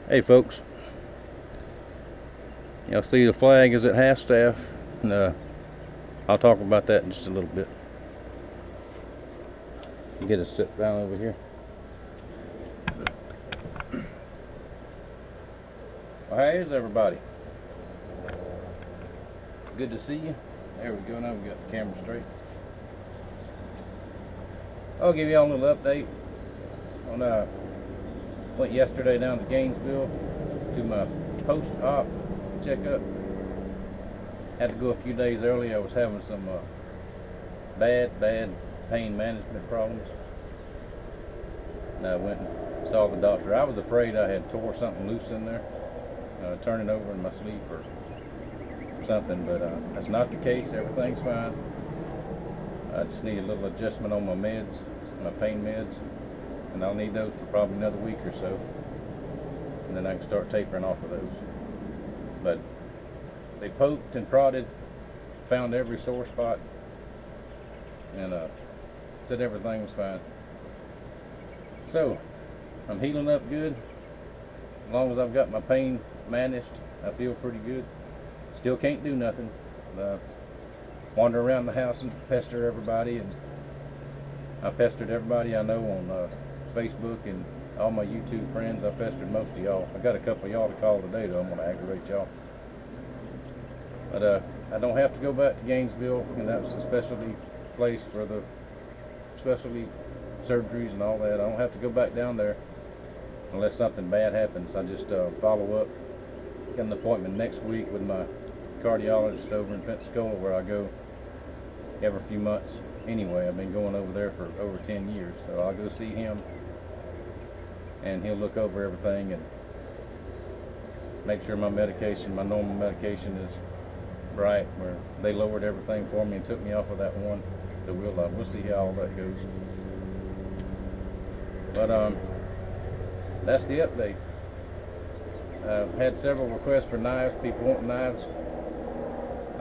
Hey folks, y'all see the flag is at half staff, and I'll talk about that in just a little bit. You get to sit down over here. Well, how is everybody? Good to see you. There we go. Now we got the camera straight. I'll give y'all a little update on went yesterday down to Gainesville to my post-op checkup. Had to go a few days early. I was having some bad pain management problems. And I went and saw the doctor. I was afraid I had tore something loose in there, turning over in my sleep or something, but that's not the case. Everything's fine. I just need a little adjustment on my meds, my pain meds, and I'll need those for probably another week or so, and then I can start tapering off of those. But they poked and prodded, found every sore spot, and said everything was fine. So I'm healing up good. As long as I've got my pain managed, I feel pretty good. Still can't do nothing. Wander around the house and pester everybody, and I pestered everybody I know on Facebook and all my YouTube friends. I pestered most of y'all. I got a couple of y'all to call today, though. I'm going to aggravate y'all. But I don't have to go back to Gainesville, and that's a specialty place for the specialty surgeries and all that. I don't have to go back down there unless something bad happens. I just follow up. Got an appointment next week with my cardiologist over in Pensacola, where I go every few months. Anyway, I've been going over there for over 10 years, so I'll go see him, and he'll look over everything and make sure my medication, my normal medication, is right. Where they lowered everything for me and took me off of that one. So we'll see how all that goes. But that's the update. I've had several requests for knives, people wanting knives.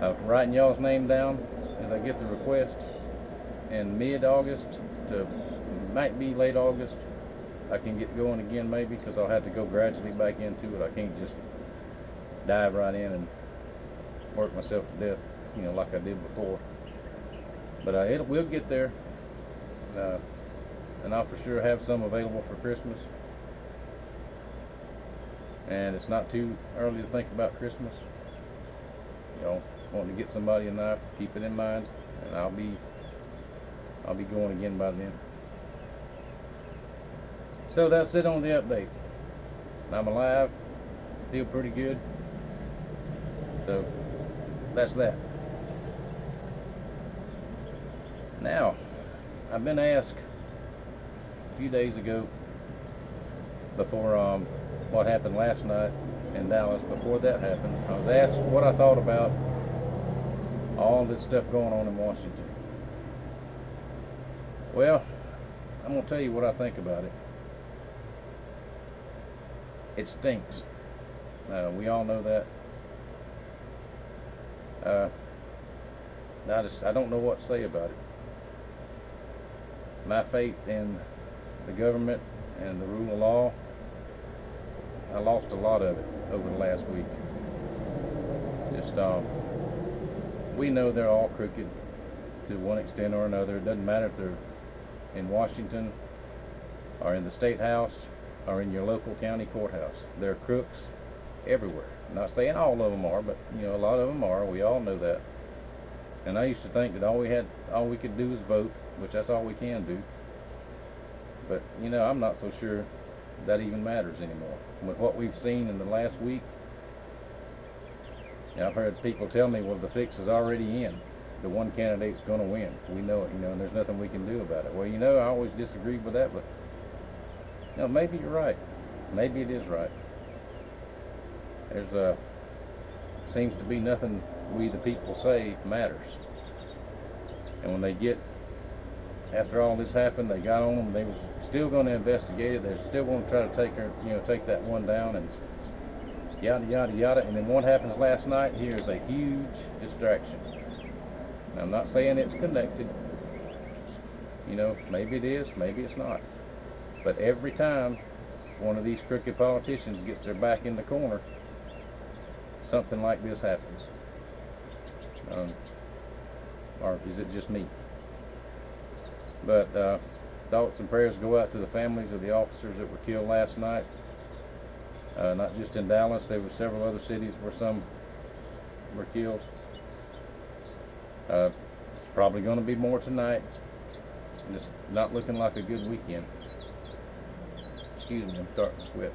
I'm writing y'all's name down as I get the request. In mid-August to might be late August, I can get going again maybe, because I'll have to go gradually back into it. I can't just dive right in and work myself to death, like I did before. But we'll get there, and I'll for sure have some available for Christmas. And it's not too early to think about Christmas. Wanting to get somebody a knife, keep it in mind, and I'll be going again by then. So that's it on the update. I'm alive, feel pretty good. So that's that. Now, I've been asked a few days ago, before what happened last night in Dallas, before that happened, I was asked what I thought about all this stuff going on in Washington. Well, I'm going to tell you what I think about it. It stinks. We all know that. I don't know what to say about it. My faith in the government and the rule of law, I lost a lot of it over the last week. Just we know they're all crooked to one extent or another. It doesn't matter if they're in Washington or in the state house or in your local county courthouse. There are crooks everywhere. I'm not saying all of them are, but a lot of them are. We all know that. And I used to think that all we could do is vote, which that's all we can do. But I'm not so sure that even matters anymore. With what we've seen in the last week, I've heard people tell me, well, the fix is already in. The one candidate's going to win. We know it, and there's nothing we can do about it. Well, I always disagreed with that, but maybe you're right. Maybe it is right. Seems to be nothing we the people say matters. And when they get, after all this happened, they got on them, they was still going to investigate it. They're still going to try to take that one down, and yada yada yada. And then what happens last night? Here's a huge distraction. Now, I'm not saying it's connected. Maybe it is, maybe it's not. But every time one of these crooked politicians gets their back in the corner, something like this happens. Or is it just me? But thoughts and prayers go out to the families of the officers that were killed last night. Not just in Dallas, there were several other cities where some were killed. It's probably going to be more tonight. It's not looking like a good weekend. Excuse me, I'm starting to sweat.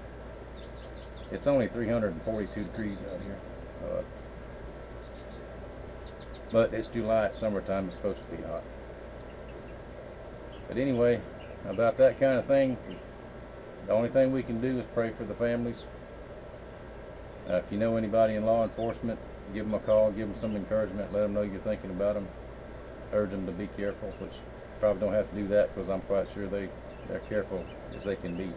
It's only 342 degrees out here. But it's July, it's summertime, it's supposed to be hot. But anyway, about that kind of thing, the only thing we can do is pray for the families. If you know anybody in law enforcement, give them a call, give them some encouragement, let them know you're thinking about them. Urge them to be careful, which probably don't have to do that because I'm quite sure they're careful as they can be.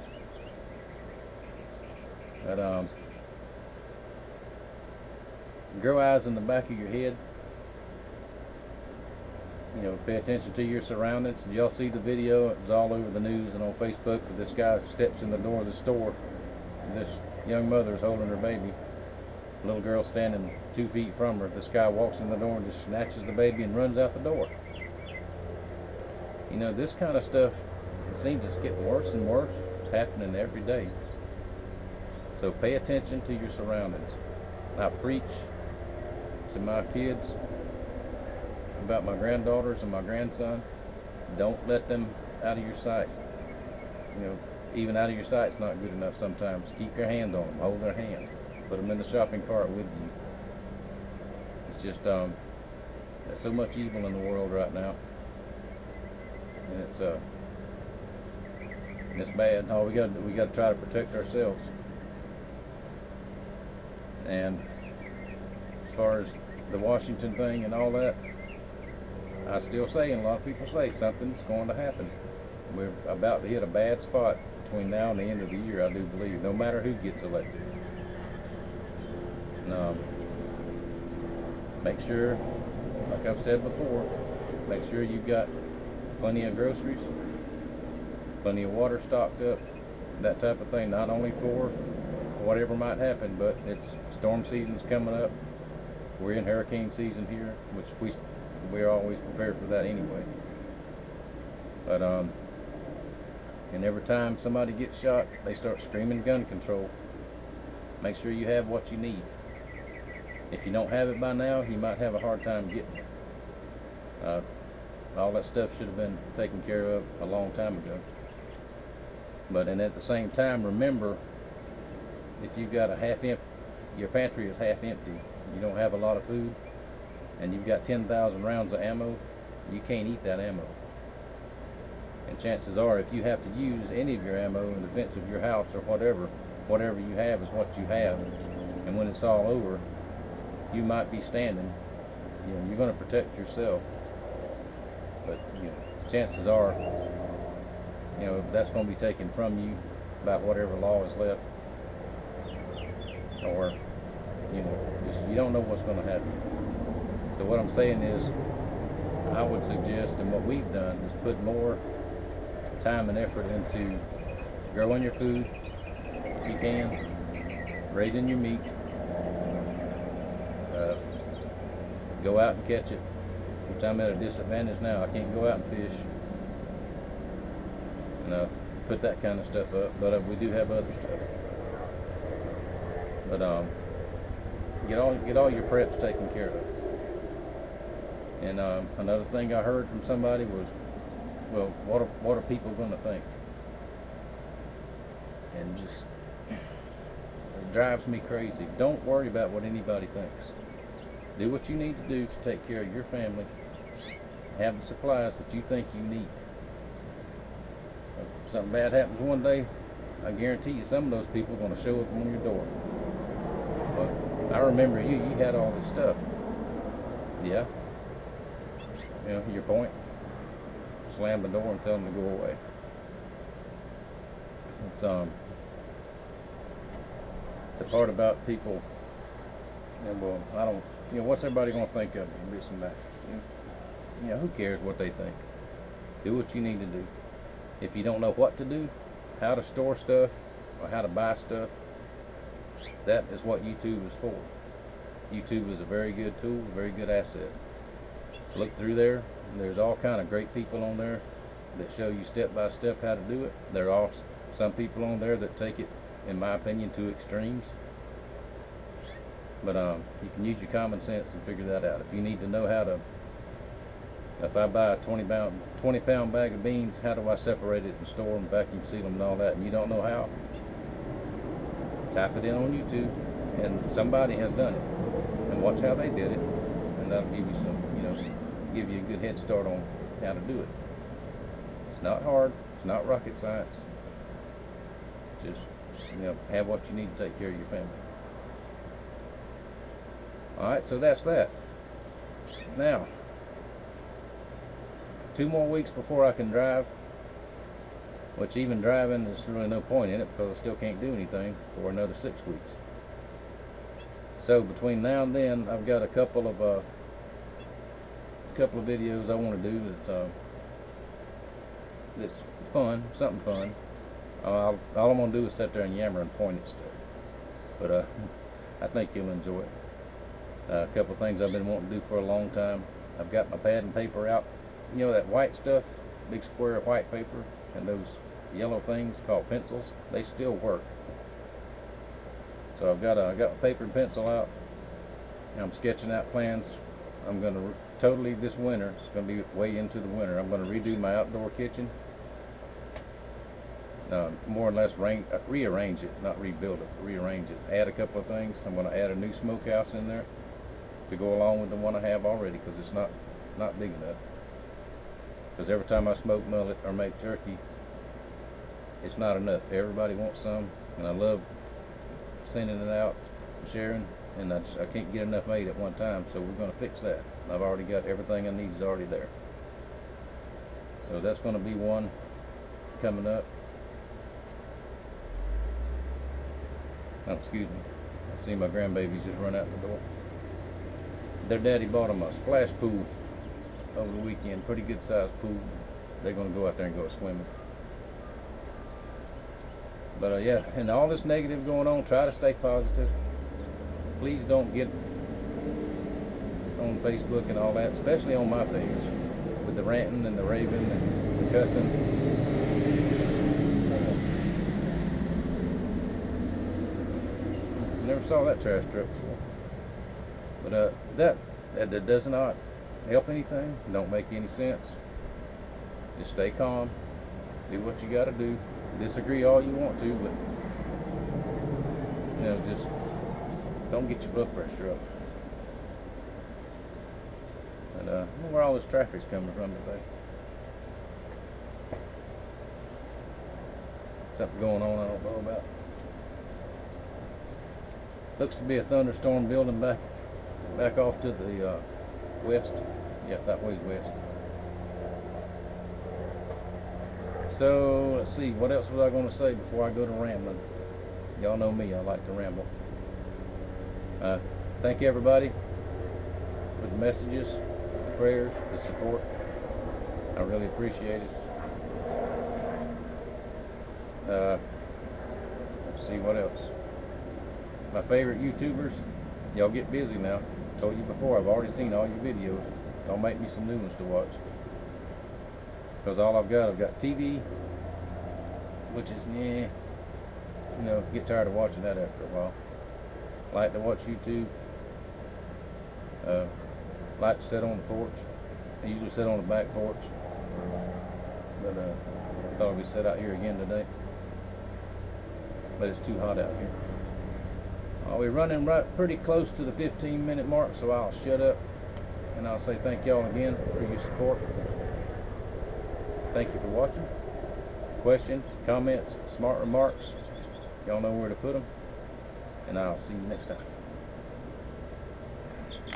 But grow eyes in the back of your head. You know, pay attention to your surroundings. Did y'all see the video? It was all over the news and on Facebook. This guy steps in the door of the store, and this young mother is holding her baby. A little girl standing 2 feet from her. This guy walks in the door and just snatches the baby and runs out the door. You know, this kind of stuff, it seems it's getting worse and worse. It's happening every day. So pay attention to your surroundings. I preach to my kids about my granddaughters and my grandson. Don't let them out of your sight. You know, even out of your sight's not good enough sometimes. Keep your hand on them, hold their hand, put them in the shopping cart with you. It's just there's so much evil in the world right now, and it's bad. All we got to try to protect ourselves. And as far as the Washington thing and all that, I still say, and a lot of people say, something's going to happen. We're about to hit a bad spot between now and the end of the year, I do believe, no matter who gets elected. And, make sure, like I've said before, make sure you've got plenty of groceries, plenty of water stocked up, that type of thing, not only for whatever might happen, but it's storm season's coming up. We're in hurricane season here, which we're always prepared for that anyway. But and every time somebody gets shot, they start screaming gun control. Make sure you have what you need. If you don't have it by now, you might have a hard time getting it. All that stuff should have been taken care of a long time ago. But and at the same time, remember, if you've got your pantry is half empty, you don't have a lot of food, and you've got 10,000 rounds of ammo, you can't eat that ammo. And chances are, if you have to use any of your ammo in defense of your house or whatever you have is what you have. And when it's all over, you might be standing. You know, you're going to protect yourself. But you know, chances are, you know, that's going to be taken from you about whatever law is left. Or, you know, you don't know what's going to happen. So what I'm saying is, I would suggest, and what we've done, is put more time and effort into growing your food, if you can, raising your meat, go out and catch it, which I'm at a disadvantage now. I can't go out and fish, and put that kind of stuff up, but we do have other stuff. But get all your preps taken care of. And another thing I heard from somebody was, well, what are people going to think? And just, it drives me crazy. Don't worry about what anybody thinks. Do what you need to do to take care of your family. Have the supplies that you think you need. If something bad happens one day, I guarantee you some of those people are going to show up on your door. But I remember you had all this stuff. Yeah. You know, your point. Slam the door and tell them to go away. It's the part about people, and well, I don't, you know, what's everybody gonna think of me, this and that. You know, who cares what they think? Do what you need to do. If you don't know what to do, how to store stuff, or how to buy stuff, that is what YouTube is for. YouTube is a very good tool, a very good asset. Look through there. There's all kind of great people on there that show you step by step how to do it. There are some people on there that take it, in my opinion, to extremes. But you can use your common sense and figure that out. If you need to know how to, if I buy a 20-pound bag of beans, how do I separate it and store them, vacuum seal them and all that, and you don't know how, type it in on YouTube, and somebody has done it, and watch how they did it, and that'll give you some, give you a good head start on how to do it. It's not hard, it's not rocket science. Just, have what you need to take care of your family. Alright, so that's that. Now, 2 more weeks before I can drive, which even driving, there's really no point in it because I still can't do anything for another 6 weeks. So between now and then, I've got a couple of videos I want to do that's fun, something fun. All I'm gonna do is sit there and yammer and point at stuff, but I think you'll enjoy it. A couple of things I've been wanting to do for a long time. I've got my pad and paper out. That white stuff, big square of white paper, and those yellow things called pencils, they still work. So I got my paper and pencil out, and I'm sketching out plans. I'm going to totally, this winter, it's going to be way into the winter, I'm going to redo my outdoor kitchen. More or less rearrange it, not rebuild it, rearrange it. Add a couple of things. I'm going to add a new smokehouse in there to go along with the one I have already, because it's not big enough. Because every time I smoke mullet or make turkey, it's not enough. Everybody wants some, and I love sending it out, sharing, and I can't get enough made at one time, so we're going to fix that. I've already got everything I need is already there. So that's going to be one coming up. Oh, excuse me. I see my grandbabies just run out the door. Their daddy bought them a splash pool over the weekend, pretty good sized pool. They're going to go out there and go swimming. But yeah, and all this negative going on, try to stay positive. Please don't get on Facebook and all that, especially on my page, with the ranting and the raving and the cussing. Never saw that trash truck before. But that does not help anything, don't make any sense. Just stay calm, do what you got to do. Disagree all you want to, but just don't get your blood pressure up. And I don't know where all this traffic's coming from today. Something going on I don't know about. Looks to be a thunderstorm building back off to the west. Yeah, that way west. So let's see, what else was I going to say before I go to rambling? Y'all know me, I like to ramble. Thank you everybody for the messages, the prayers, the support. I really appreciate it. Let's see what else. My favorite YouTubers, y'all get busy now. Told you before, I've already seen all your videos. Don't make me some new ones to watch. Because all I've got TV, which is, get tired of watching that after a while. Like to watch YouTube. Like to sit on the porch. I usually sit on the back porch. But I thought we'd sit out here again today. But it's too hot out here. We're running pretty close to the 15-minute mark, so I'll shut up and I'll say thank y'all again for your support. Thank you for watching. Questions, comments, smart remarks, y'all know where to put them, and I'll see you next time.